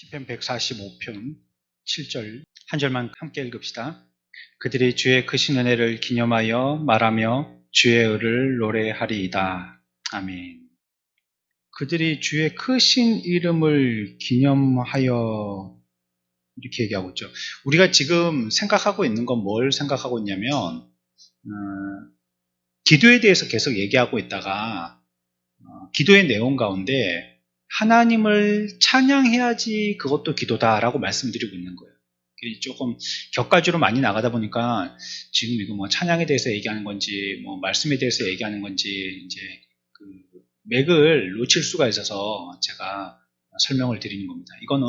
시편 145편 7절 한 절만 함께 읽읍시다. 그들이 주의 크신 은혜를 기념하여 말하며 주의 의를 노래하리이다. 아멘. 그들이 주의 크신 이름을 기념하여 이렇게 얘기하고 있죠. 우리가 지금 생각하고 있는 건 뭘 생각하고 있냐면 기도에 대해서 계속 얘기하고 있다가 기도의 내용 가운데 하나님을 찬양해야지 그것도 기도다라고 말씀드리고 있는 거예요. 조금 격가지로 많이 나가다 보니까 지금 이거 뭐 찬양에 대해서 얘기하는 건지 뭐 말씀에 대해서 얘기하는 건지 이제 그 맥을 놓칠 수가 있어서 제가 설명을 드리는 겁니다. 이거는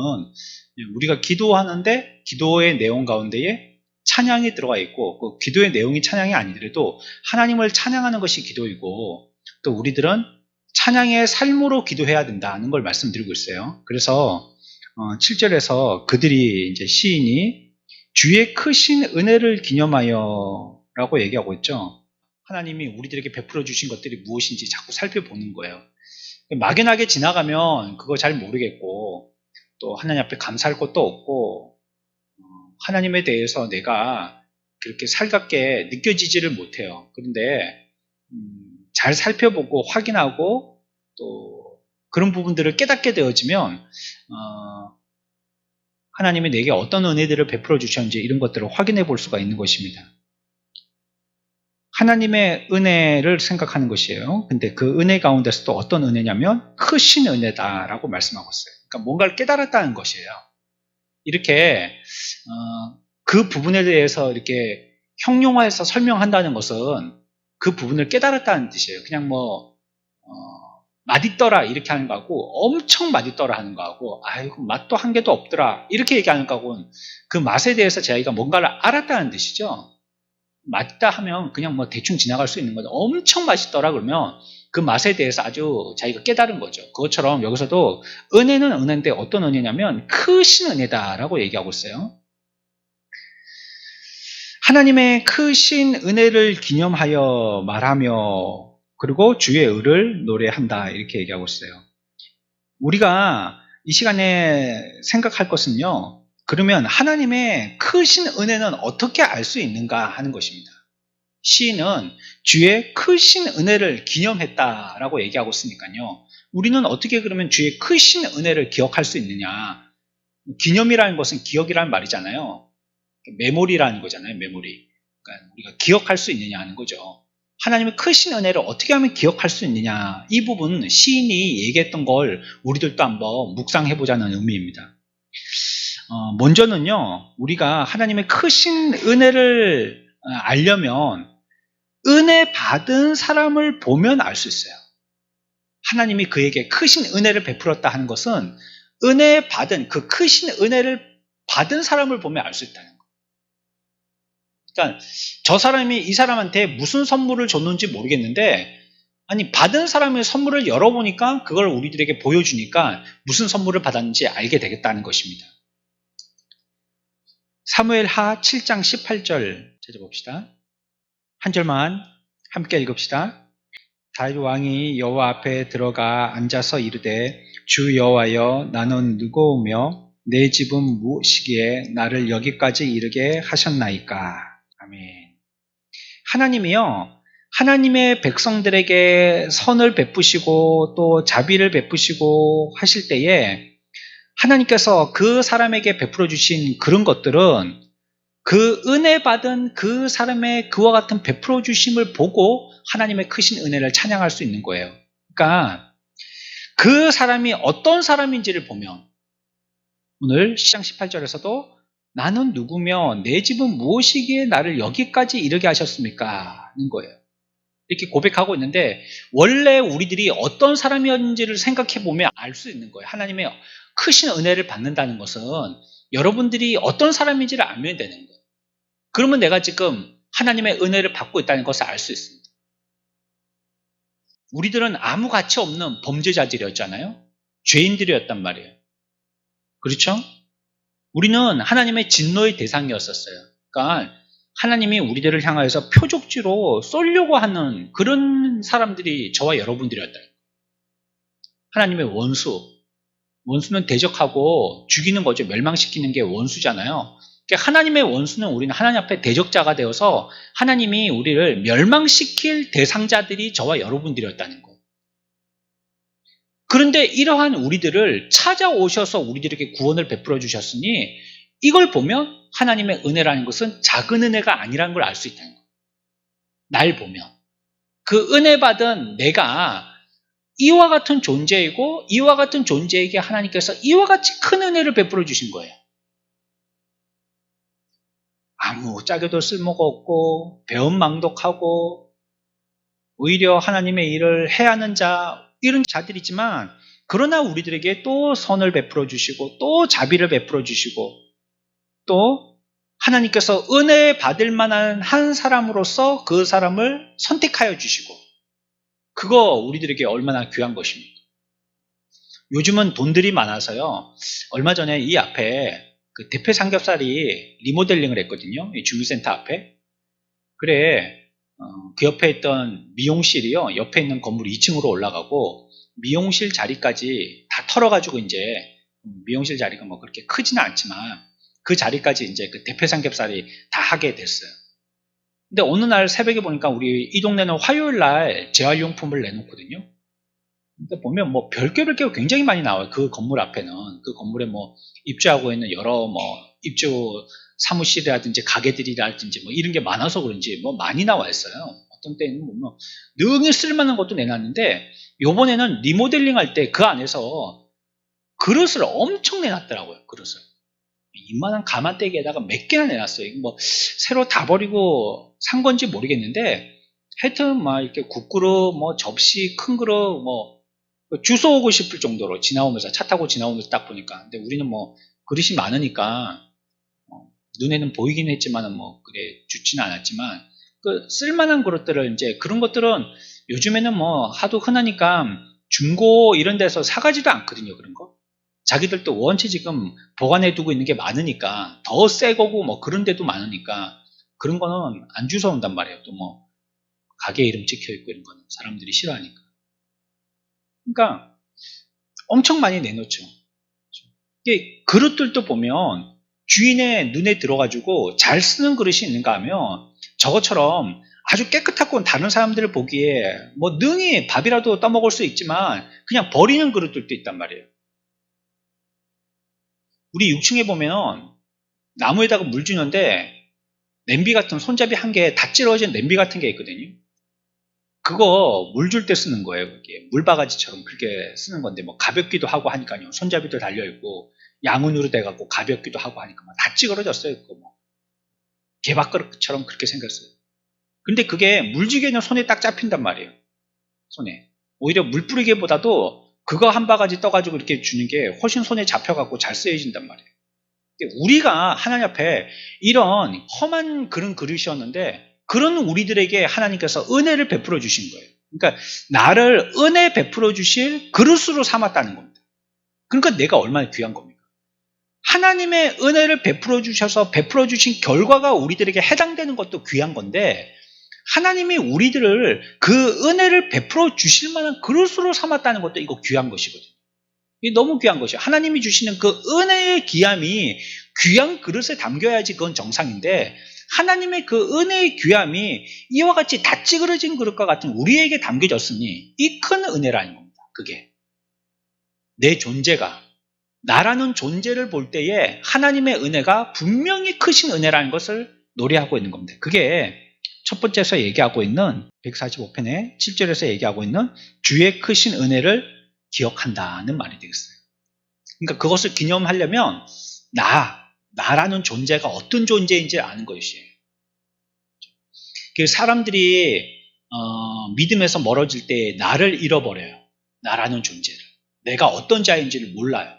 우리가 기도하는데 기도의 내용 가운데에 찬양이 들어가 있고 그 기도의 내용이 찬양이 아니더라도 하나님을 찬양하는 것이 기도이고 또 우리들은 찬양의 삶으로 기도해야 된다는 걸 말씀드리고 있어요. 그래서 7절에서 그들이 이제 시인이 주의 크신 은혜를 기념하여 라고 얘기하고 있죠. 하나님이 우리들에게 베풀어 주신 것들이 무엇인지 자꾸 살펴보는 거예요. 막연하게 지나가면 그거 잘 모르겠고 또 하나님 앞에 감사할 것도 없고 하나님에 대해서 내가 그렇게 살갑게 느껴지지를 못해요. 그런데 잘 살펴보고 확인하고 또 그런 부분들을 깨닫게 되어지면 하나님이 내게 어떤 은혜들을 베풀어 주셨는지 이런 것들을 확인해 볼 수가 있는 것입니다. 하나님의 은혜를 생각하는 것이에요. 근데 그 은혜 가운데서도 어떤 은혜냐면 크신 은혜다라고 말씀하고 있어요. 그러니까 뭔가를 깨달았다는 것이에요. 이렇게 그 부분에 대해서 이렇게 형용화해서 설명한다는 것은 그 부분을 깨달았다는 뜻이에요. 그냥 맛있더라 이렇게 하는 거하고 엄청 맛있더라 하는 거하고 아이고 맛도 한 개도 없더라 이렇게 얘기하는 거하고는 그 맛에 대해서 자기가 뭔가를 알았다는 뜻이죠. 맛있다 하면 그냥 대충 지나갈 수 있는 거죠. 엄청 맛있더라 그러면 그 맛에 대해서 아주 자기가 깨달은 거죠. 그것처럼 여기서도 은혜는 은혜인데 어떤 은혜냐면 크신 은혜다라고 얘기하고 있어요. 하나님의 크신 은혜를 기념하여 말하며 그리고 주의 의를 노래한다 이렇게 얘기하고 있어요. 우리가 이 시간에 생각할 것은요. 그러면 하나님의 크신 은혜는 어떻게 알 수 있는가 하는 것입니다. 시인은 주의 크신 은혜를 기념했다라고 얘기하고 있으니까요. 우리는 어떻게 그러면 주의 크신 은혜를 기억할 수 있느냐. 기념이라는 것은 기억이라는 말이잖아요. 메모리라는 거잖아요. 메모리. 그러니까 우리가 기억할 수 있느냐 하는 거죠. 하나님의 크신 은혜를 어떻게 하면 기억할 수 있느냐. 이 부분 시인이 얘기했던 걸 우리들도 한번 묵상해보자는 의미입니다. 먼저는요. 우리가 하나님의 크신 은혜를 알려면 은혜 받은 사람을 보면 알 수 있어요. 하나님이 그에게 크신 은혜를 베풀었다 하는 것은 은혜 받은 그 크신 은혜를 받은 사람을 보면 알 수 있다는 거예요. 그러니까 저 사람이 이 사람한테 무슨 선물을 줬는지 모르겠는데 아니 받은 사람의 선물을 열어보니까 그걸 우리들에게 보여주니까 무슨 선물을 받았는지 알게 되겠다는 것입니다. 사무엘하 7장 18절 찾아봅시다. 한 절만 함께 읽읍시다. 다윗 왕이 여호와 앞에 들어가 앉아서 이르되 주 여호와여 나는 누구오며 내 집은 무엇이기에 나를 여기까지 이르게 하셨나이까. 아멘. 하나님이요. 하나님의 백성들에게 선을 베푸시고 또 자비를 베푸시고 하실 때에 하나님께서 그 사람에게 베풀어 주신 그런 것들은 그 은혜 받은 그 사람의 그와 같은 베풀어 주심을 보고 하나님의 크신 은혜를 찬양할 수 있는 거예요. 그러니까 그 사람이 어떤 사람인지를 보면 오늘 10장 18절에서도 나는 누구며 내 집은 무엇이기에 나를 여기까지 이르게 하셨습니까? 하는 거예요. 이렇게 고백하고 있는데 원래 우리들이 어떤 사람이었는지를 생각해 보면 알 수 있는 거예요. 하나님의 크신 은혜를 받는다는 것은 여러분들이 어떤 사람인지를 알면 되는 거예요. 그러면 내가 지금 하나님의 은혜를 받고 있다는 것을 알 수 있습니다. 우리들은 아무 가치 없는 범죄자들이었잖아요. 죄인들이었단 말이에요. 그렇죠? 우리는 하나님의 진노의 대상이었었어요. 그러니까 하나님이 우리들을 향하여서 표적지로 쏠려고 하는 그런 사람들이 저와 여러분들이었다. 하나님의 원수, 원수는 대적하고 죽이는 거죠. 멸망시키는 게 원수잖아요. 그러니까 하나님의 원수는 우리는 하나님 앞에 대적자가 되어서 하나님이 우리를 멸망시킬 대상자들이 저와 여러분들이었다는 거예요. 그런데 이러한 우리들을 찾아오셔서 우리들에게 구원을 베풀어 주셨으니 이걸 보면 하나님의 은혜라는 것은 작은 은혜가 아니라는 걸 알 수 있다는 거예요. 날 보면. 그 은혜 받은 내가 이와 같은 존재이고 이와 같은 존재에게 하나님께서 이와 같이 큰 은혜를 베풀어 주신 거예요. 아무짝에도 쓸모가 없고 배은망덕하고 오히려 하나님의 일을 해하는 자 이런 자들이지만 그러나 우리들에게 또 선을 베풀어 주시고 또 자비를 베풀어 주시고 또 하나님께서 은혜 받을 만한 한 사람으로서 그 사람을 선택하여 주시고 그거 우리들에게 얼마나 귀한 것입니까? 요즘은 돈들이 많아서요. 얼마 전에 이 앞에 그 대패 삼겹살이 리모델링을 했거든요. 이 주민센터 앞에. 그래 그 옆에 있던 미용실이요. 옆에 있는 건물 2층으로 올라가고 미용실 자리까지 다 털어가지고 이제 미용실 자리가 뭐 그렇게 크지는 않지만 그 자리까지 이제 그 대패 삼겹살이 다 하게 됐어요. 근데 어느 날 새벽에 보니까 우리 이 동네는 화요일 날 재활용품을 내놓거든요. 근데 보면 뭐 별게 굉장히 많이 나와요. 그 건물 앞에는. 그 건물에 뭐 입주하고 있는 여러 뭐 입주 사무실이라든지 가게들이라든지 뭐 이런 게 많아서 그런지 뭐 많이 나와 있어요. 어떤 때는 뭐 능히 쓸만한 것도 내놨는데 요번에는 리모델링 할 때 그 안에서 그릇을 엄청 내놨더라고요. 그릇을. 이만한 가마떼기에다가 몇 개나 내놨어요. 뭐 새로 다 버리고 산 건지 모르겠는데 하여튼 막 이렇게 국그릇, 뭐 접시, 큰 그릇, 뭐 주워 오고 싶을 정도로 지나오면서 차 타고 지나오면서 딱 보니까. 근데 우리는 뭐 그릇이 많으니까 눈에는 보이긴 했지만은 뭐 그래 좋지는 않았지만 그 쓸만한 그릇들을 이제 그런 것들은 요즘에는 뭐 하도 흔하니까 중고 이런 데서 사가지도 않거든요. 그런 거. 자기들도 원체 지금 보관해두고 있는 게 많으니까 더 새 거고 뭐 그런 데도 많으니까 그런 거는 안 주워온단 말이에요. 또 뭐 가게 이름 찍혀있고 이런 거는 사람들이 싫어하니까. 그러니까 엄청 많이 내놓죠. 이게 그릇들도 보면 주인의 눈에 들어가지고 잘 쓰는 그릇이 있는가 하면 저것처럼 아주 깨끗하고 다른 사람들을 보기에 뭐 능히 밥이라도 떠먹을 수 있지만 그냥 버리는 그릇들도 있단 말이에요. 우리 6층에 보면 나무에다가 물 주는데 냄비 같은 손잡이 한 개 다 찌러진 냄비 같은 게 있거든요. 그거 물 줄 때 쓰는 거예요. 그게 물바가지처럼 그렇게 쓰는 건데 뭐 가볍기도 하고 하니까요. 손잡이도 달려있고 양은으로 돼갖고 가볍기도 하고 하니까 다 찌그러졌어요. 그거 뭐 개밥그릇처럼 그렇게 생겼어요. 근데 그게 물 주기에는 손에 딱 잡힌단 말이에요. 손에. 오히려 물 뿌리기보다도 그거 한 바가지 떠가지고 이렇게 주는 게 훨씬 손에 잡혀갖고 잘 쓰여진단 말이에요. 우리가 하나님 앞에 이런 험한 그런 그릇이었는데 그런 우리들에게 하나님께서 은혜를 베풀어 주신 거예요. 그러니까 나를 은혜 베풀어 주실 그릇으로 삼았다는 겁니다. 그러니까 내가 얼마나 귀한 겁니까? 하나님의 은혜를 베풀어 주셔서 베풀어 주신 결과가 우리들에게 해당되는 것도 귀한 건데 하나님이 우리들을 그 은혜를 베풀어 주실 만한 그릇으로 삼았다는 것도 이거 귀한 것이거든요. 이게 너무 귀한 것이에요. 하나님이 주시는 그 은혜의 귀함이 귀한 그릇에 담겨야지 그건 정상인데 하나님의 그 은혜의 귀함이 이와 같이 다 찌그러진 그릇과 같은 우리에게 담겨졌으니 이 큰 은혜라는 겁니다. 그게 내 존재가 나라는 존재를 볼 때에 하나님의 은혜가 분명히 크신 은혜라는 것을 노래하고 있는 겁니다. 그게 첫 번째에서 얘기하고 있는 145편의 7절에서 얘기하고 있는 주의 크신 은혜를 기억한다는 말이 되겠어요. 그러니까 그것을 기념하려면 나라는 존재가 어떤 존재인지 아는 것이에요. 사람들이 믿음에서 멀어질 때 나를 잃어버려요. 나라는 존재를. 내가 어떤 자인지를 몰라요.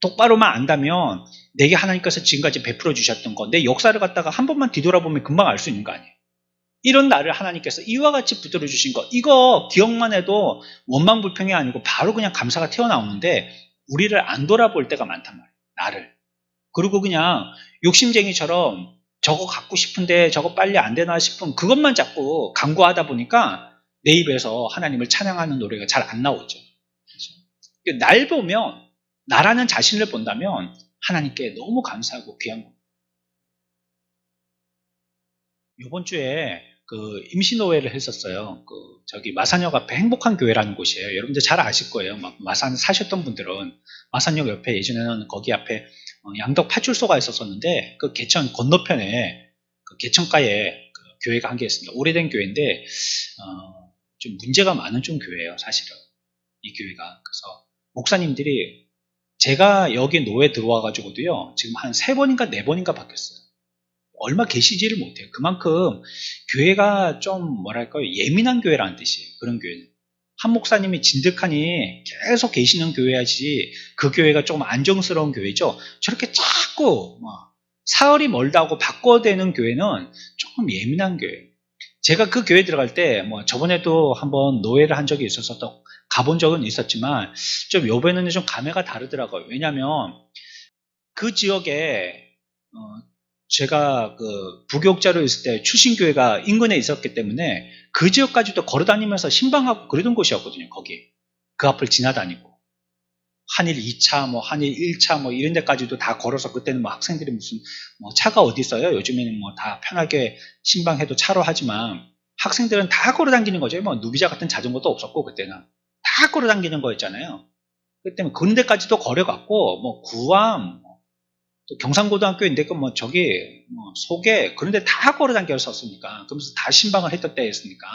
똑바로만 안다면 내게 하나님께서 지금까지 베풀어 주셨던 거, 내 역사를 갖다가 한 번만 뒤돌아보면 금방 알 수 있는 거 아니에요. 이런 나를 하나님께서 이와 같이 붙들어 주신 거, 이거 기억만 해도 원망불평이 아니고 바로 그냥 감사가 튀어나오는데 우리를 안 돌아볼 때가 많단 말이에요. 나를. 그리고 그냥 욕심쟁이처럼 저거 갖고 싶은데 저거 빨리 안 되나 싶은 그것만 자꾸 간구하다 보니까 내 입에서 하나님을 찬양하는 노래가 잘 안 나오죠. 그렇죠? 날 보면 나라는 자신을 본다면 하나님께 너무 감사하고 귀한 겁니다. 이번 주에 그 임시노회를 했었어요. 저기 마산역 앞에 행복한 교회라는 곳이에요. 여러분들 잘 아실 거예요. 막 마산 사셨던 분들은 마산역 옆에 예전에는 거기 앞에 양덕 파출소가 있었었는데 그 개천 건너편에 그 개천가에 그 교회가 한 개 있습니다. 오래된 교회인데 좀 문제가 많은 좀 교회예요, 사실은. 이 교회가. 그래서 목사님들이 제가 여기 노회 들어와가지고도요, 지금 한 3번인가 4번인가 바뀌었어요. 얼마 계시지를 못해요. 그만큼 교회가 좀 뭐랄까요, 예민한 교회라는 뜻이에요. 그런 교회는. 한 목사님이 진득하니 계속 계시는 교회야지 그 교회가 조금 안정스러운 교회죠. 저렇게 자꾸 사흘이 멀다고 바꿔대는 교회는 조금 예민한 교회예요. 제가 그 교회 들어갈 때 저번에도 한번 노회를 한 적이 있어서 또 가본 적은 있었지만 좀 요번에는 좀 감회가 다르더라고요. 왜냐하면 그 지역에 제가 그 부교육자로 있을 때 출신교회가 인근에 있었기 때문에 그 지역까지도 걸어다니면서 신방하고 그러던 곳이었거든요. 거기 그 앞을 지나다니고 한일 2차, 한일 1차 이런 데까지도 다 걸어서 그때는 학생들이 무슨 차가 어디 있어요? 요즘에는 다 편하게 신방해도 차로 하지만 학생들은 다 걸어다니는 거죠. 누비자 같은 자전거도 없었고 그때는 다 걸어다니는 거였잖아요. 그렇기 때문에 그런 데까지도 걸어갔고 구암 또 경상고등학교인데 저기 소계 그런데 다 걸어다녔었으니까 그러면서 다 신방을 했던 때였으니까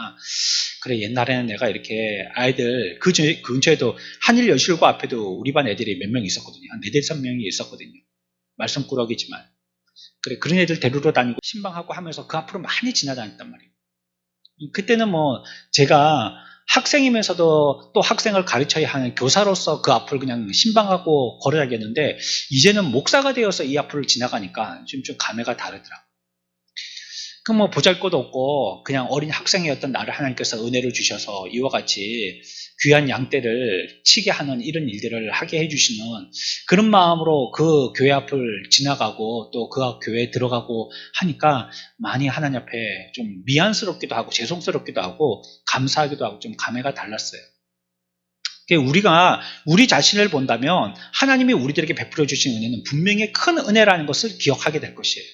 그래 옛날에는 내가 이렇게 아이들 그 근처에도 한일여실고 앞에도 우리 반 애들이 몇 명 있었거든요. 한 4~5명이 있었거든요. 말썽꾸러기지만 그래 그런 애들 데리러 다니고 신방하고 하면서 그 앞으로 많이 지나다녔단 말이에요. 그때는 제가 학생이면서도 또 학생을 가르쳐야 하는 교사로서 그 앞을 그냥 신방하고 걸어다녔는데 이제는 목사가 되어서 이 앞을 지나가니까 좀 감회가 다르더라고요. 보잘것도 없고 그냥 어린 학생이었던 나를 하나님께서 은혜를 주셔서 이와 같이 귀한 양떼를 치게 하는 이런 일들을 하게 해주시는 그런 마음으로 그 교회 앞을 지나가고 또 그 교회에 들어가고 하니까 많이 하나님 앞에 좀 미안스럽기도 하고 죄송스럽기도 하고 감사하기도 하고 좀 감회가 달랐어요. 우리가 우리 자신을 본다면 하나님이 우리들에게 베풀어 주신 은혜는 분명히 큰 은혜라는 것을 기억하게 될 것이에요.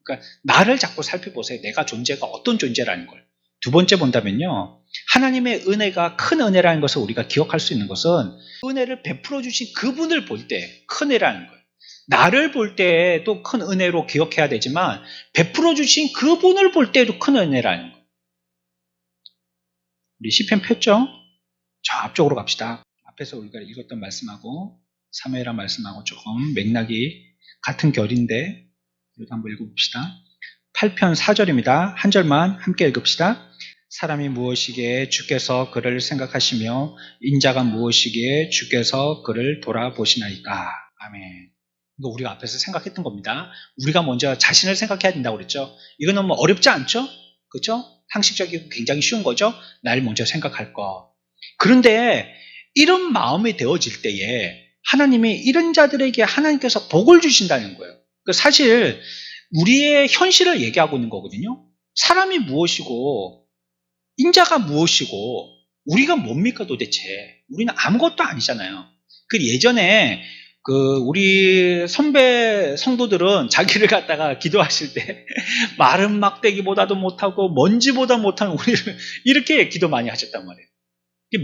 그러니까 나를 자꾸 살펴보세요. 내가 존재가 어떤 존재라는 걸. 두 번째 본다면요. 하나님의 은혜가 큰 은혜라는 것을 우리가 기억할 수 있는 것은 은혜를 베풀어 주신 그분을 볼 때 큰 은혜라는 거예요. 나를 볼 때도 큰 은혜로 기억해야 되지만 베풀어 주신 그분을 볼 때도 큰 은혜라는 거예요. 우리 시편 폈죠? 저 앞쪽으로 갑시다. 앞에서 우리가 읽었던 말씀하고 사무엘하 말씀하고 조금 맥락이 같은 결인데 이것도 한번 읽어봅시다. 8편 4절입니다. 한 절만 함께 읽읍시다. 사람이 무엇이기에 주께서 그를 생각하시며 인자가 무엇이기에 주께서 그를 돌아보시나이까. 아멘. 이거 우리가 앞에서 생각했던 겁니다. 우리가 먼저 자신을 생각해야 된다고 그랬죠. 이거는 어렵지 않죠? 그렇죠? 상식적이고 굉장히 쉬운 거죠. 날 먼저 생각할 거. 그런데 이런 마음이 되어질 때에 하나님이 이런 자들에게 하나님께서 복을 주신다는 거예요. 사실 우리의 현실을 얘기하고 있는 거거든요. 사람이 무엇이고 인자가 무엇이고 우리가 뭡니까 도대체. 우리는 아무것도 아니잖아요. 예전에 우리 선배 성도들은 자기를 갖다가 기도하실 때 마른 막대기보다도 못하고 먼지보다 못한 우리를 이렇게 기도 많이 하셨단 말이에요.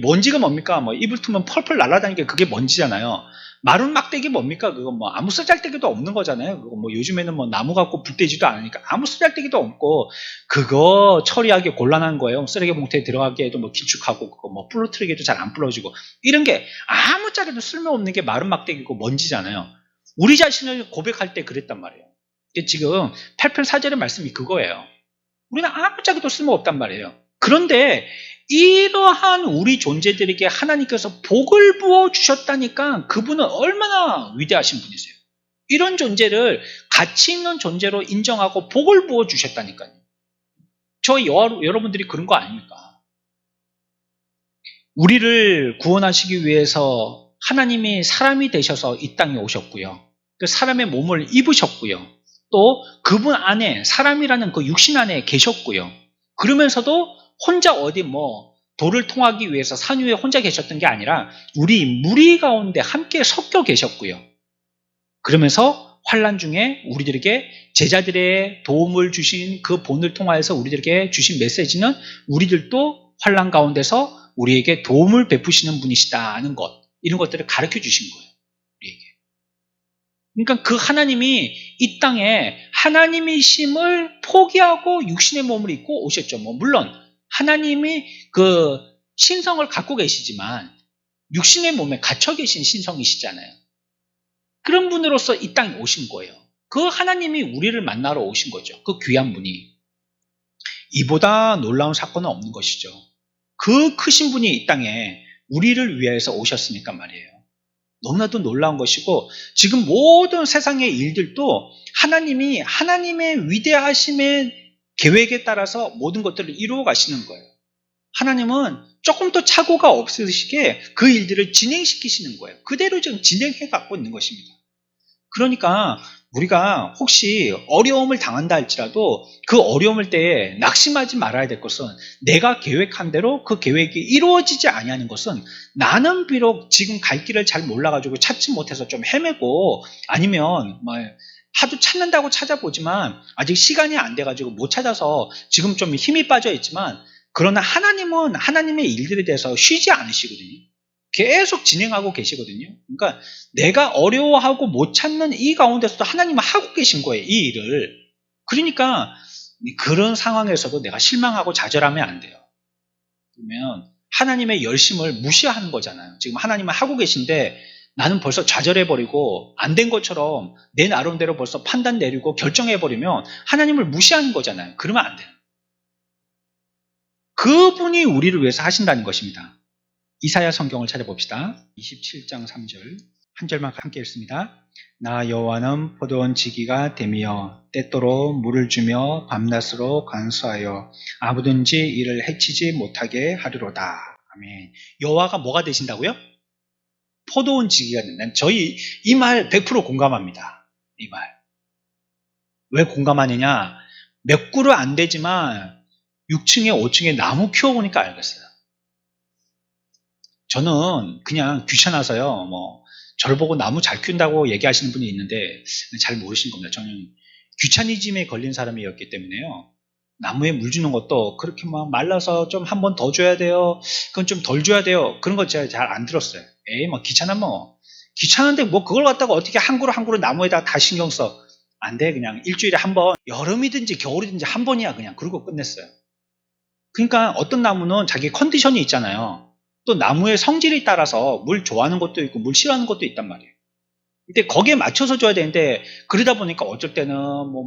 먼지가 뭡니까? 입을 트면 펄펄 날아다니는 게 그게 먼지잖아요. 마른 막대기 뭡니까? 그거 아무 쓰잘데기도 없는 거잖아요. 그거 요즘에는 나무 갖고 불때지도 않으니까 아무 쓰잘데기도 없고 그거 처리하기 곤란한 거예요. 쓰레기 봉투에 들어가기에도 길쭉하고 그거 부러뜨리기도 잘 안 부러지고 이런 게 아무짝에도 쓸모없는 게 마른 막대기고 먼지잖아요. 우리 자신을 고백할 때 그랬단 말이에요. 지금 8편 4절의 말씀이 그거예요. 우리는 아무짝에도 쓸모없단 말이에요. 그런데 이러한 우리 존재들에게 하나님께서 복을 부어 주셨다니까 그분은 얼마나 위대하신 분이세요. 이런 존재를 가치 있는 존재로 인정하고 복을 부어 주셨다니까요. 여러분들이 그런 거 아닙니까? 우리를 구원하시기 위해서 하나님이 사람이 되셔서 이 땅에 오셨고요. 그 사람의 몸을 입으셨고요. 또 그분 안에 사람이라는 그 육신 안에 계셨고요. 그러면서도 혼자 어디 돌을 통하기 위해서 산 위에 혼자 계셨던 게 아니라 우리 무리 가운데 함께 섞여 계셨고요. 그러면서 환난 중에 우리들에게 제자들의 도움을 주신 그 본을 통하여서 우리들에게 주신 메시지는 우리들도 환난 가운데서 우리에게 도움을 베푸시는 분이시다는 것, 이런 것들을 가르쳐 주신 거예요. 우리에게. 그러니까 그 하나님이 이 땅에 하나님이심을 포기하고 육신의 몸을 입고 오셨죠. 물론 하나님이 그 신성을 갖고 계시지만 육신의 몸에 갇혀 계신 신성이시잖아요. 그런 분으로서 이 땅에 오신 거예요. 그 하나님이 우리를 만나러 오신 거죠. 그 귀한 분이. 이보다 놀라운 사건은 없는 것이죠. 그 크신 분이 이 땅에 우리를 위해서 오셨으니까 말이에요. 너무나도 놀라운 것이고, 지금 모든 세상의 일들도 하나님이 하나님의 위대하심의 계획에 따라서 모든 것들을 이루어 가시는 거예요. 하나님은 조금 더 착오가 없으시게 그 일들을 진행시키시는 거예요. 그대로 지금 진행해 갖고 있는 것입니다. 그러니까 우리가 혹시 어려움을 당한다 할지라도 그 어려움을 때에 낙심하지 말아야 될 것은, 내가 계획한 대로 그 계획이 이루어지지 아니하는 것은 나는 비록 지금 갈 길을 잘 몰라가지고 찾지 못해서 좀 헤매고, 아니면 하도 찾는다고 찾아보지만 아직 시간이 안 돼가지고 못 찾아서 지금 좀 힘이 빠져 있지만, 그러나 하나님은 하나님의 일들에 대해서 쉬지 않으시거든요. 계속 진행하고 계시거든요. 그러니까 내가 어려워하고 못 찾는 이 가운데서도 하나님은 하고 계신 거예요, 이 일을. 그러니까 그런 상황에서도 내가 실망하고 좌절하면 안 돼요. 그러면 하나님의 열심을 무시하는 거잖아요. 지금 하나님은 하고 계신데 나는 벌써 좌절해버리고 안 된 것처럼 내 나름대로 벌써 판단 내리고 결정해버리면 하나님을 무시하는 거잖아요. 그러면 안 돼요. 그분이 우리를 위해서 하신다는 것입니다. 이사야 성경을 찾아봅시다. 27장 3절 한 절만 함께 읽습니다. 나 여호와는 포도원 지기가 되며 때때로 물을 주며 밤낮으로 간수하여 아무든지 이를 해치지 못하게 하리로다. 아멘. 여호와가 뭐가 되신다고요? 포도원 지기가 된다. 저희 이 말 100% 공감합니다. 이 말. 왜 공감하느냐? 몇 그루 안 되지만 6층에 5층에 나무 키워보니까 알겠어요. 저는 그냥 귀찮아서요, 저를 보고 나무 잘 키운다고 얘기하시는 분이 있는데 잘 모르시는 겁니다. 저는 귀차니즘에 걸린 사람이었기 때문에요. 나무에 물 주는 것도 그렇게 말라서 좀 한 번 더 줘야 돼요. 그건 좀 덜 줘야 돼요. 그런 거 제가 잘 안 들었어요. 귀찮은데 그걸 갖다가 어떻게 한 그루 한 그루 나무에다 다 신경 써. 안 돼. 그냥 일주일에 한 번, 여름이든지 겨울이든지 한 번이야. 그냥 그러고 끝냈어요. 그러니까 어떤 나무는 자기 컨디션이 있잖아요. 또 나무의 성질에 따라서 물 좋아하는 것도 있고 물 싫어하는 것도 있단 말이에요. 근데 거기에 맞춰서 줘야 되는데, 그러다 보니까 어쩔 때는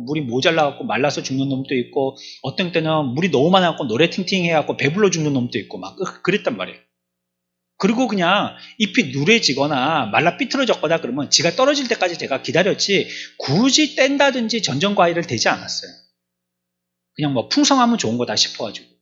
물이 모자라갖고 말라서 죽는 놈도 있고, 어떤 때는 물이 너무 많아갖고 노래 팅팅 해갖고 배불러 죽는 놈도 있고 그랬단 말이에요. 그리고 그냥 잎이 누래지거나 말라 삐뚤어졌거나 그러면 지가 떨어질 때까지 제가 기다렸지 굳이 뗀다든지 전전과일을 대지 않았어요. 그냥 풍성하면 좋은 거다 싶어가지고.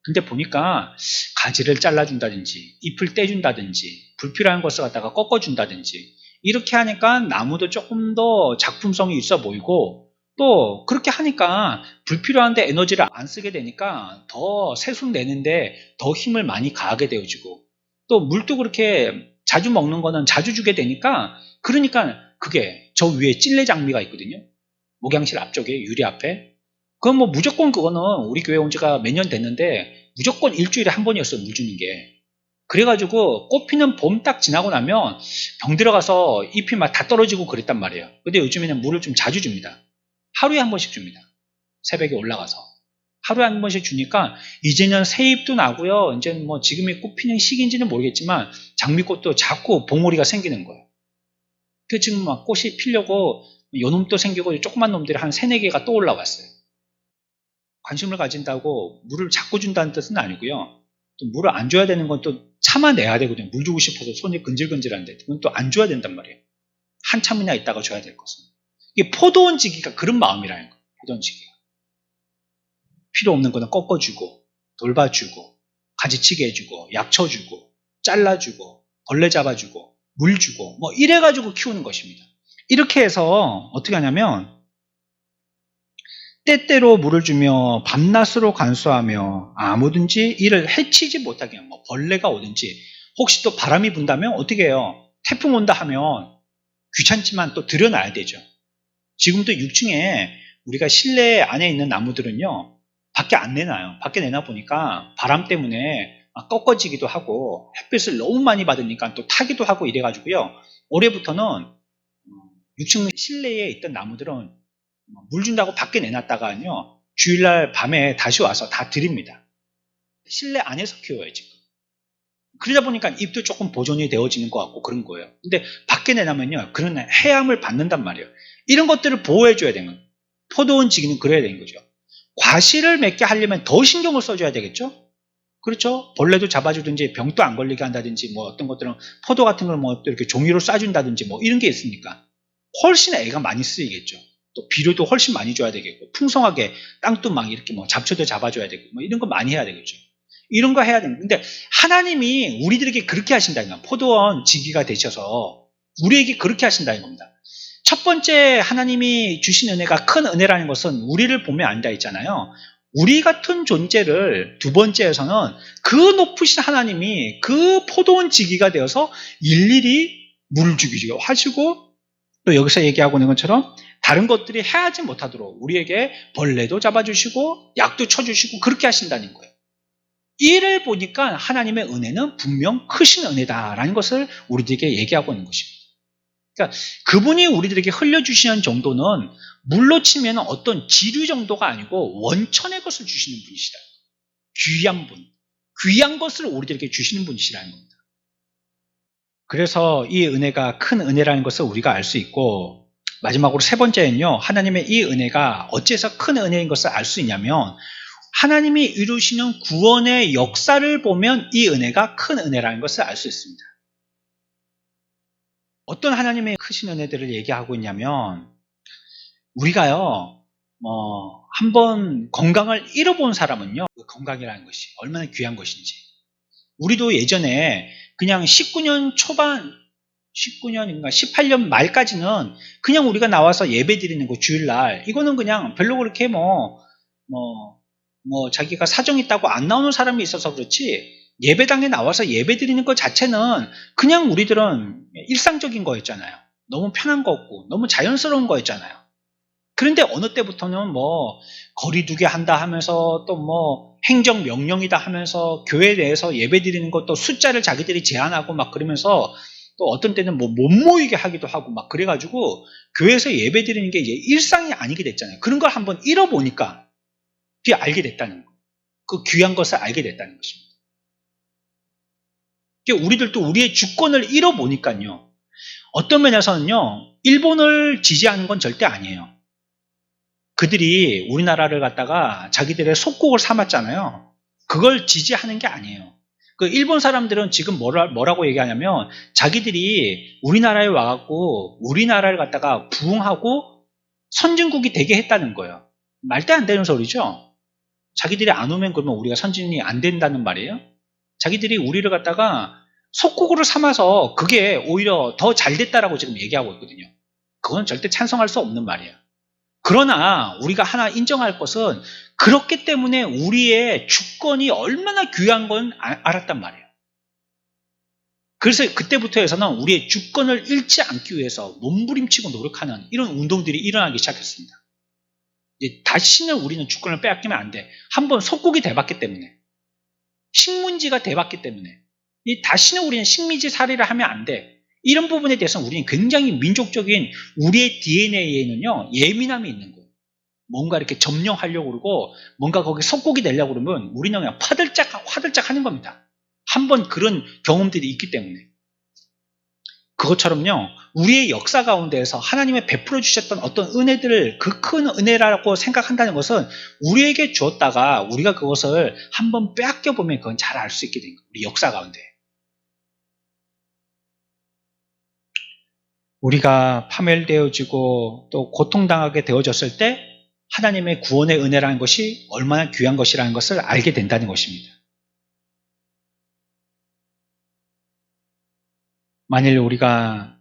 근데 보니까 가지를 잘라준다든지 잎을 떼준다든지 불필요한 것을 갖다가 꺾어준다든지 이렇게 하니까 나무도 조금 더 작품성이 있어 보이고, 또 그렇게 하니까 불필요한데 에너지를 안 쓰게 되니까 더 새순 내는데 더 힘을 많이 가하게 되어지고, 또 물도 그렇게 자주 먹는 거는 자주 주게 되니까, 그러니까 그게 저 위에 찔레 장미가 있거든요. 목양실 앞쪽에 유리 앞에. 그건 무조건 그거는 우리 교회 온 지가 몇 년 됐는데 무조건 일주일에 한 번이었어요, 물 주는 게. 그래가지고 꽃피는 봄 딱 지나고 나면 병 들어가서 잎이 다 떨어지고 그랬단 말이에요. 근데 요즘에는 물을 좀 자주 줍니다. 하루에 한 번씩 줍니다. 새벽에 올라가서. 하루에 한 번씩 주니까 이제는 새 잎도 나고요. 이제 지금이 꽃피는 시기인지는 모르겠지만 장미꽃도 자꾸 봉오리가 생기는 거예요. 그 지금 꽃이 피려고 요놈도 생기고 조그만 놈들이 한 3, 4개가 또 올라왔어요. 관심을 가진다고 물을 자꾸 준다는 뜻은 아니고요. 또 물을 안 줘야 되는 건 또 참아내야 되거든요. 물 주고 싶어서 손이 근질근질한데 그건 또 안 줘야 된단 말이에요. 한참이나 있다가 줘야 될 것은. 이게 포도원 지기가 그런 마음이라는 거예요. 포도원 지기가. 필요 없는 거는 꺾어주고, 돌봐주고, 가지치게 해주고, 약 쳐주고, 잘라주고, 벌레 잡아주고, 물 주고, 이래가지고 키우는 것입니다. 이렇게 해서 어떻게 하냐면 때때로 물을 주며 밤낮으로 간수하며 아무든지 이를 해치지 못하게 뭐 벌레가 오든지 혹시 또 바람이 분다면 어떻게 해요? 태풍 온다 하면 귀찮지만 또 들여놔야 되죠. 지금도 6층에 우리가 실내 안에 있는 나무들은요, 밖에 안 내놔요. 밖에 내놔 보니까 바람 때문에 꺾어지기도 하고 햇빛을 너무 많이 받으니까 또 타기도 하고 이래가지고요. 올해부터는 6층 실내에 있던 나무들은 물 준다고 밖에 내놨다가요, 주일날 밤에 다시 와서 다 드립니다. 실내 안에서 키워요, 지금. 그러다 보니까 잎도 조금 보존이 되어지는 것 같고 그런 거예요. 근데 밖에 내놔면요, 그런 해함을 받는단 말이에요. 이런 것들을 보호해줘야 되는 거예요. 포도원 지기는 그래야 되는 거죠. 과실을 맺게 하려면 더 신경을 써줘야 되겠죠? 그렇죠? 벌레도 잡아주든지 병도 안 걸리게 한다든지 뭐 어떤 것들은 포도 같은 걸 뭐 또 이렇게 종이로 싸준다든지 뭐 이런 게 있으니까 훨씬 애가 많이 쓰이겠죠. 또 비료도 훨씬 많이 줘야 되겠고 풍성하게 땅도 막 이렇게 뭐 잡초도 잡아줘야 되고 뭐 이런 거 많이 해야 되겠죠. 이런 거 해야 되는 근데 하나님이 우리들에게 그렇게 하신다는 겁니다. 포도원 지기가 되셔서 우리에게 그렇게 하신다는 겁니다. 첫 번째 하나님이 주신 은혜가 큰 은혜라는 것은 우리를 보면 안다 있잖아요. 우리 같은 존재를 두 번째에서는 그 높으신 하나님이 그 포도원 지기가 되어서 일일이 물을 주기로 하시고 또 여기서 얘기하고 있는 것처럼 다른 것들이 해하지 못하도록 우리에게 벌레도 잡아주시고 약도 쳐주시고 그렇게 하신다는 거예요. 이를 보니까 하나님의 은혜는 분명 크신 은혜다라는 것을 우리들에게 얘기하고 있는 것입니다. 그러니까 그분이 우리들에게 흘려주시는 정도는 물로 치면 어떤 지류 정도가 아니고 원천의 것을 주시는 분이시다. 귀한 분, 귀한 것을 우리들에게 주시는 분이시라는 겁니다. 그래서 이 은혜가 큰 은혜라는 것을 우리가 알 수 있고 마지막으로 세 번째는요. 하나님의 이 은혜가 어째서 큰 은혜인 것을 알 수 있냐면 하나님이 이루시는 구원의 역사를 보면 이 은혜가 큰 은혜라는 것을 알 수 있습니다. 어떤 하나님의 크신 은혜들을 얘기하고 있냐면 우리가요 한번 건강을 잃어본 사람은요 그 건강이라는 것이 얼마나 귀한 것인지 우리도 예전에 그냥 19년 초반 19년인가 18년 말까지는 그냥 우리가 나와서 예배 드리는 거 주일날 이거는 그냥 별로 그렇게 자기가 사정이 있다고 안 나오는 사람이 있어서 그렇지 예배당에 나와서 예배 드리는 것 자체는 그냥 우리들은 일상적인 거였잖아요. 너무 편한 거였고 너무 자연스러운 거였잖아요. 그런데 어느 때부터는 거리두기 한다 하면서 또 행정명령이다 하면서 교회 내에서 예배 드리는 것도 숫자를 자기들이 제한하고 막 그러면서 또 어떤 때는 못 모이게 하기도 하고 막 그래가지고 교회에서 예배 드리는 게 이제 일상이 아니게 됐잖아요. 그런 걸 한번 잃어보니까 그게 알게 됐다는 거. 그 귀한 것을 알게 됐다는 것입니다. 우리들도 우리의 주권을 잃어보니까요. 어떤 면에서는요. 일본을 지지하는 건 절대 아니에요. 그들이 우리나라를 갖다가 자기들의 속국을 삼았잖아요. 그걸 지지하는 게 아니에요. 그 일본 사람들은 지금 뭐라고 얘기하냐면 자기들이 우리나라에 와갖고 우리나라를 갖다가 부흥하고 선진국이 되게 했다는 거예요. 말도 안 되는 소리죠. 자기들이 안 오면 그러면 우리가 선진이 안 된다는 말이에요. 자기들이 우리를 갖다가 속국으로 삼아서 그게 오히려 더 잘 됐다라고 지금 얘기하고 있거든요. 그건 절대 찬성할 수 없는 말이에요. 그러나 우리가 하나 인정할 것은 그렇기 때문에 우리의 주권이 얼마나 귀한 건 알았단 말이에요. 그래서 그때부터 해서는 우리의 주권을 잃지 않기 위해서 몸부림치고 노력하는 이런 운동들이 일어나기 시작했습니다. 이제 다시는 우리는 주권을 빼앗기면 안 돼. 한번 속국이 돼봤기 때문에. 식문지가 돼봤기 때문에. 다시는 우리는 식민지 살이를 하면 안 돼. 이런 부분에 대해서는 우리는 굉장히 민족적인 우리의 DNA에는요, 예민함이 있는 거예요. 뭔가 이렇게 점령하려고 그러고, 뭔가 거기 속국이 되려고 그러면 우리는 그냥 화들짝 하는 겁니다. 한번 그런 경험들이 있기 때문에. 그것처럼요, 우리의 역사 가운데에서 하나님의 베풀어 주셨던 어떤 은혜들을 그 큰 은혜라고 생각한다는 것은 우리에게 주었다가 우리가 그것을 한번 빼앗겨보면 그건 잘 알 수 있게 된 거예요. 우리 역사 가운데. 우리가 파멸되어지고 또 고통당하게 되어졌을 때 하나님의 구원의 은혜라는 것이 얼마나 귀한 것이라는 것을 알게 된다는 것입니다. 만일 우리가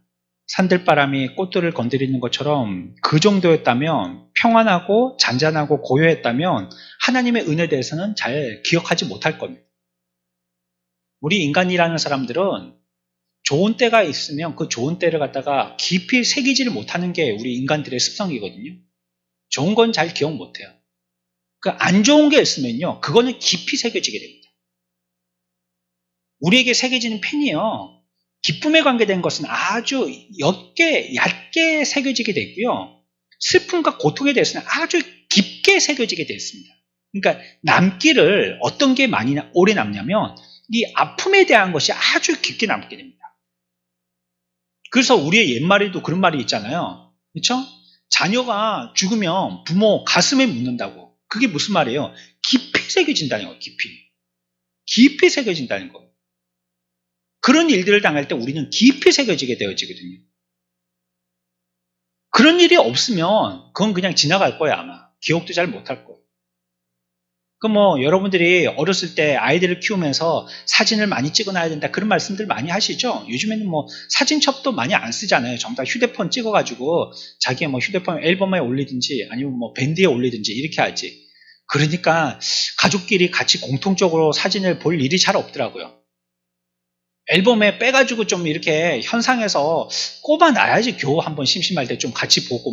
산들바람이 꽃들을 건드리는 것처럼 그 정도였다면, 평안하고 잔잔하고 고요했다면 하나님의 은혜에 대해서는 잘 기억하지 못할 겁니다. 우리 인간이라는 사람들은 좋은 때가 있으면 그 좋은 때를 갖다가 깊이 새기지를 못하는 게 우리 인간들의 습성이거든요. 좋은 건 잘 기억 못해요. 그 안 좋은 게 있으면요, 그거는 깊이 새겨지게 됩니다. 우리에게 새겨지는 펜이요, 기쁨에 관계된 것은 아주 얇게 새겨지게 되고요, 슬픔과 고통에 대해서는 아주 깊게 새겨지게 되어 있습니다. 그러니까 남기를 어떤 게 많이 오래 남냐면 이 아픔에 대한 것이 아주 깊게 남게 됩니다. 그래서 우리의 옛말에도 그런 말이 있잖아요. 그렇죠? 자녀가 죽으면 부모 가슴에 묻는다고. 그게 무슨 말이에요? 깊이 새겨진다는 거예요. 깊이 새겨진다는 거예요. 그런 일들을 당할 때 우리는 깊이 새겨지게 되어지거든요. 그런 일이 없으면 그건 그냥 지나갈 거예요, 아마. 기억도 잘 못할 거예요. 여러분들이 어렸을 때 아이들을 키우면서 사진을 많이 찍어놔야 된다, 그런 말씀들 많이 하시죠? 요즘에는 사진첩도 많이 안 쓰잖아요. 전부 다 휴대폰 찍어가지고 자기의 휴대폰 앨범에 올리든지 아니면 밴드에 올리든지 이렇게 하지. 그러니까 가족끼리 같이 공통적으로 사진을 볼 일이 잘 없더라고요. 앨범에 빼가지고 좀 이렇게 현상에서 꼽아놔야지 겨우 한번 심심할 때 좀 같이 보고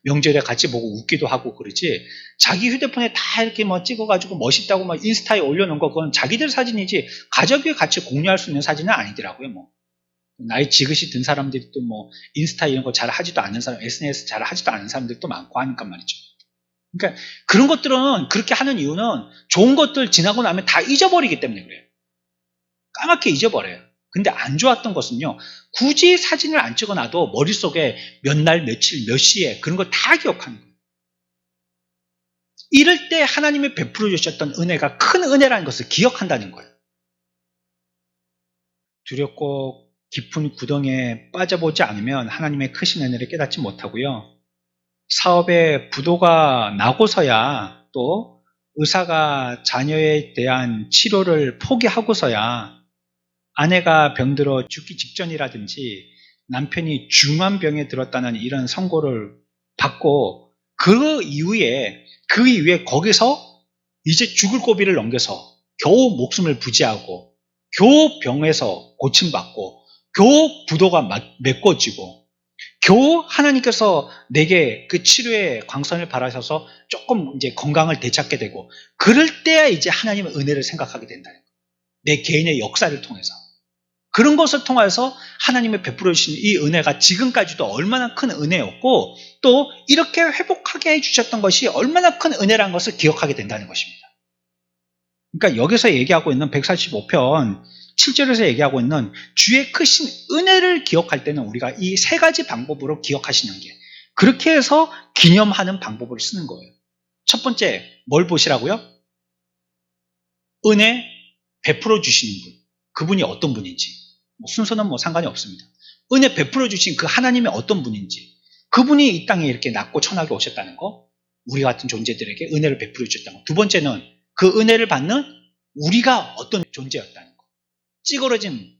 명절에 같이 보고 웃기도 하고 그러지. 자기 휴대폰에 다 이렇게 찍어가지고 멋있다고 인스타에 올려놓은 거, 그건 자기들 사진이지 가족이 같이 공유할 수 있는 사진은 아니더라고요. 나이 지긋이 든 사람들이 또 인스타 이런 거 잘 하지도 않는 사람, SNS 잘 하지도 않는 사람들도 많고 하니까 말이죠. 그러니까 그런 것들은 그렇게 하는 이유는 좋은 것들 지나고 나면 다 잊어버리기 때문에 그래요. 까맣게 잊어버려요. 근데 안 좋았던 것은요, 굳이 사진을 안 찍어놔도 머릿속에 몇 날, 며칠, 몇 시에 그런 걸 다 기억하는 거예요. 이럴 때 하나님이 베풀어 주셨던 은혜가 큰 은혜라는 것을 기억한다는 거예요. 두렵고 깊은 구덩이에 빠져보지 않으면 하나님의 크신 은혜를 깨닫지 못하고요. 사업에 부도가 나고서야, 또 의사가 자녀에 대한 치료를 포기하고서야, 아내가 병들어 죽기 직전이라든지 남편이 중한 병에 들었다는 이런 선고를 받고 그 이후에 거기서 이제 죽을 고비를 넘겨서 겨우 목숨을 부지하고 겨우 병에서 고침받고 겨우 부도가 메꿔지고 겨우 하나님께서 내게 그 치료의 광선을 바라셔서 조금 이제 건강을 되찾게 되고, 그럴 때야 이제 하나님의 은혜를 생각하게 된다는 거예요. 내 개인의 역사를 통해서. 그런 것을 통해서 하나님의 베풀어 주신 이 은혜가 지금까지도 얼마나 큰 은혜였고, 또 이렇게 회복하게 해주셨던 것이 얼마나 큰 은혜라는 것을 기억하게 된다는 것입니다. 그러니까 여기서 얘기하고 있는 145편 7절에서 얘기하고 있는 주의 크신 은혜를 기억할 때는 우리가 이 세 가지 방법으로 기억하시는 게, 그렇게 해서 기념하는 방법을 쓰는 거예요. 첫 번째, 뭘 보시라고요? 은혜 베풀어 주시는 분. 그분이 어떤 분인지. 순서는 상관이 없습니다. 은혜 베풀어 주신 그 하나님이 어떤 분인지, 그분이 이 땅에 이렇게 낮고 천하게 오셨다는 거, 우리 같은 존재들에게 은혜를 베풀어 주셨다는 거. 두 번째는 그 은혜를 받는 우리가 어떤 존재였다는 거. 찌그러진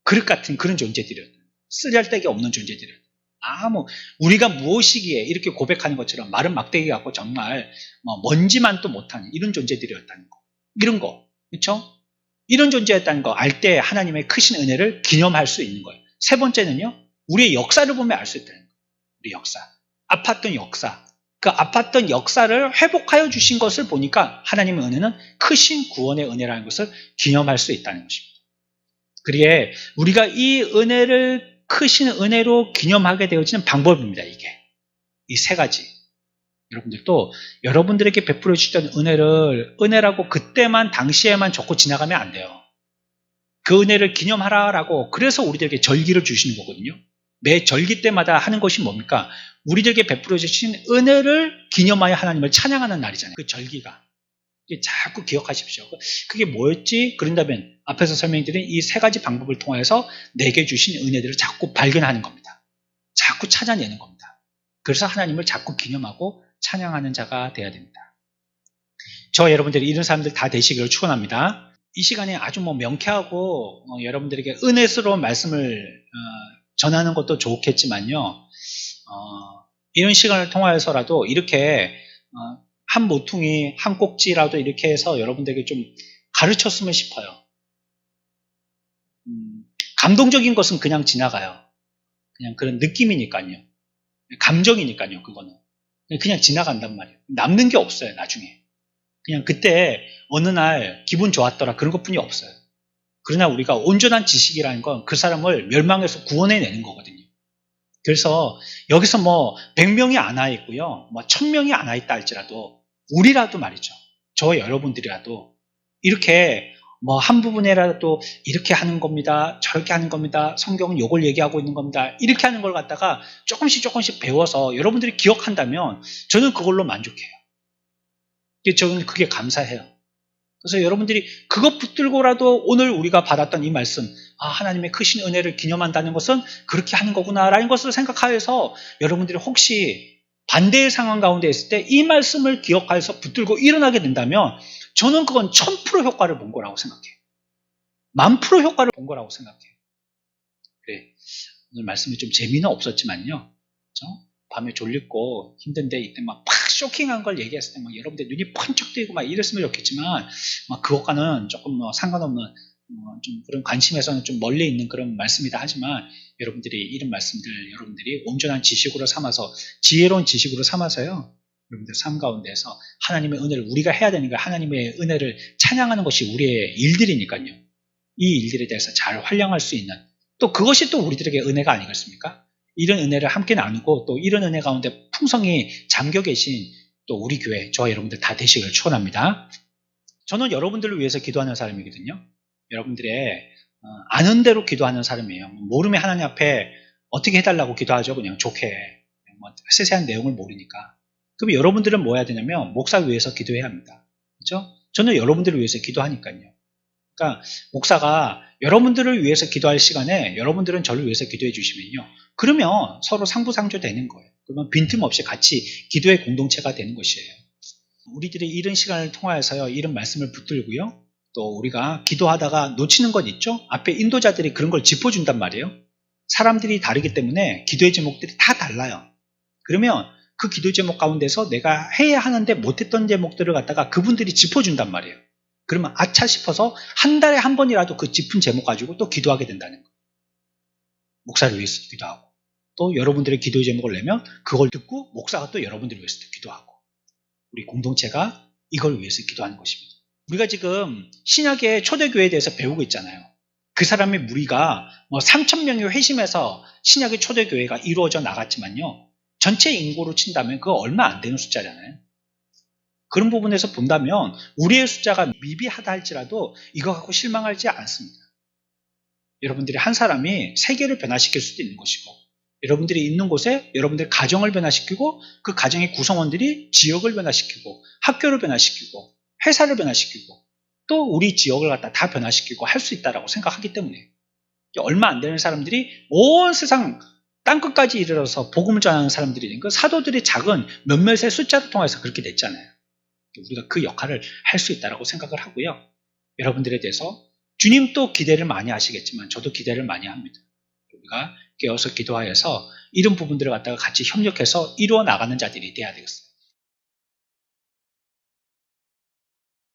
그릇 같은 그런 존재들이었다는 거. 쓰잘데기 없는 존재들이었다는 거. 우리가 무엇이기에 이렇게 고백하는 것처럼 마른 막대기 같고 정말 먼지만도 못하는 이런 존재들이었다는 거. 이런 거, 그렇죠? 이런 존재였다는 거 알 때 하나님의 크신 은혜를 기념할 수 있는 거예요. 세 번째는요, 우리의 역사를 보면 알 수 있다는 거예요. 우리 역사. 아팠던 역사. 그 아팠던 역사를 회복하여 주신 것을 보니까 하나님의 은혜는 크신 구원의 은혜라는 것을 기념할 수 있다는 것입니다. 그리에 우리가 이 은혜를 크신 은혜로 기념하게 되어지는 방법입니다. 이게. 이 세 가지. 여러분들도 여러분들에게 베풀어 주셨던 은혜라고 그때만 당시에만 적고 지나가면 안 돼요. 그 은혜를 기념하라라고, 그래서 우리들에게 절기를 주시는 거거든요. 매 절기 때마다 하는 것이 뭡니까? 우리들에게 베풀어 주신 은혜를 기념하여 하나님을 찬양하는 날이잖아요. 그 절기가. 자꾸 기억하십시오. 그게 뭐였지? 그런다면 앞에서 설명드린 이 세 가지 방법을 통해서 내게 주신 은혜들을 자꾸 발견하는 겁니다. 자꾸 찾아내는 겁니다. 그래서 하나님을 자꾸 기념하고 찬양하는 자가 되어야 됩니다. 저 여러분들이 이런 사람들 다 되시기를 축원합니다. 이 시간에 아주 명쾌하고 여러분들에게 은혜스러운 말씀을 전하는 것도 좋겠지만요. 이런 시간을 통하여서라도 이렇게 한 모퉁이, 한 꼭지라도 이렇게 해서 여러분들에게 좀 가르쳤으면 싶어요. 감동적인 것은 그냥 지나가요. 그냥 그런 느낌이니까요. 감정이니까요, 그거는. 그냥 지나간단 말이에요. 남는 게 없어요, 나중에. 그냥 그때 어느 날 기분 좋았더라, 그런 것뿐이 없어요. 그러나 우리가 온전한 지식이라는 건 그 사람을 멸망에서 구원해내는 거거든요. 그래서 여기서 뭐 100명이 안 와 있고요, 뭐 1000명이 안 와 있다 할지라도 우리라도 말이죠. 저와 여러분들이라도 이렇게 뭐 한 부분이라도 이렇게 하는 겁니다, 저렇게 하는 겁니다, 성경은 이걸 얘기하고 있는 겁니다, 이렇게 하는 걸 갖다가 조금씩 배워서 여러분들이 기억한다면 저는 그걸로 만족해요. 저는 그게 감사해요. 그래서 여러분들이 그것 붙들고라도 오늘 우리가 받았던 이 말씀, 하나님의 크신 은혜를 기념한다는 것은 그렇게 하는 거구나라는 것을 생각하여서 여러분들이 혹시 반대의 상황 가운데 있을 때 이 말씀을 기억하여서 붙들고 일어나게 된다면 저는 그건 1000% 효과를 본 거라고 생각해요. 10,000% 효과를 본 거라고 생각해요. 그래, 오늘 말씀이 좀 재미는 없었지만요. 그렇죠? 밤에 졸립고 힘든데 이때 막 쇼킹한 걸 얘기했을 때 막 여러분들 눈이 번쩍 뜨이고 막 이랬으면 좋겠지만 막 그것과는 조금 상관없는 좀 그런 관심에서는 좀 멀리 있는 그런 말씀이다 하지만 여러분들이 이런 말씀들 여러분들이 온전한 지식으로 삼아서 지혜로운 지식으로 삼아서요. 여러분들 삶 가운데서 하나님의 은혜를 우리가 해야 되는 거예요. 하나님의 은혜를 찬양하는 것이 우리의 일들이니까요. 이 일들에 대해서 잘 활용할 수 있는 또 그것이 또 우리들에게 은혜가 아니겠습니까? 이런 은혜를 함께 나누고 또 이런 은혜 가운데 풍성히 잠겨 계신 또 우리 교회 저와 여러분들 다 되시기를 축원합니다. 저는 여러분들을 위해서 기도하는 사람이거든요. 여러분들의 아는 대로 기도하는 사람이에요. 모르면 하나님 앞에 어떻게 해달라고 기도하죠. 그냥 좋게 뭐 세세한 내용을 모르니까. 그럼 여러분들은 뭐 해야 되냐면 목사 위해서 기도해야 합니다. 그렇죠? 저는 여러분들을 위해서 기도하니까요. 그러니까 목사가 여러분들을 위해서 기도할 시간에 여러분들은 저를 위해서 기도해 주시면요. 그러면 서로 상부상조 되는 거예요. 그러면 빈틈없이 같이 기도의 공동체가 되는 것이에요. 우리들이 이런 시간을 통하여서요. 이런 말씀을 붙들고요. 또 우리가 기도하다가 놓치는 것 있죠? 앞에 인도자들이 그런 걸 짚어준단 말이에요. 사람들이 다르기 때문에 기도의 제목들이 다 달라요. 그러면 그 기도 제목 가운데서 내가 해야 하는데 못했던 제목들을 갖다가 그분들이 짚어준단 말이에요. 그러면 아차 싶어서 한 달에 한 번이라도 그 짚은 제목 가지고 또 기도하게 된다는 거예요. 목사를 위해서 기도하고 또 여러분들의 기도의 제목을 내면 그걸 듣고 목사가 또 여러분들을 위해서 기도하고 우리 공동체가 이걸 위해서 기도하는 것입니다. 우리가 지금 신약의 초대교회에 대해서 배우고 있잖아요. 그 사람의 무리가 3,000명이 회심해서 신약의 초대교회가 이루어져 나갔지만요. 전체 인구로 친다면 그거 얼마 안 되는 숫자잖아요. 그런 부분에서 본다면 우리의 숫자가 미비하다 할지라도 이거 갖고 실망하지 않습니다. 여러분들이 한 사람이 세계를 변화시킬 수도 있는 것이고 여러분들이 있는 곳에 여러분들의 가정을 변화시키고 그 가정의 구성원들이 지역을 변화시키고 학교를 변화시키고 회사를 변화시키고 또 우리 지역을 갖다 다 변화시키고 할 수 있다고 생각하기 때문에 얼마 안 되는 사람들이 온 세상 땅끝까지 이르러서 복음을 전하는 사람들이 그 사도들이 작은 몇몇의 숫자를 통해서 그렇게 됐잖아요. 우리가 그 역할을 할 수 있다고 생각을 하고요. 여러분들에 대해서 주님도 기대를 많이 하시겠지만 저도 기대를 많이 합니다. 우리가 깨어서 기도하여서 이런 부분들을 갖다가 같이 협력해서 이루어 나가는 자들이 돼야 되겠어요.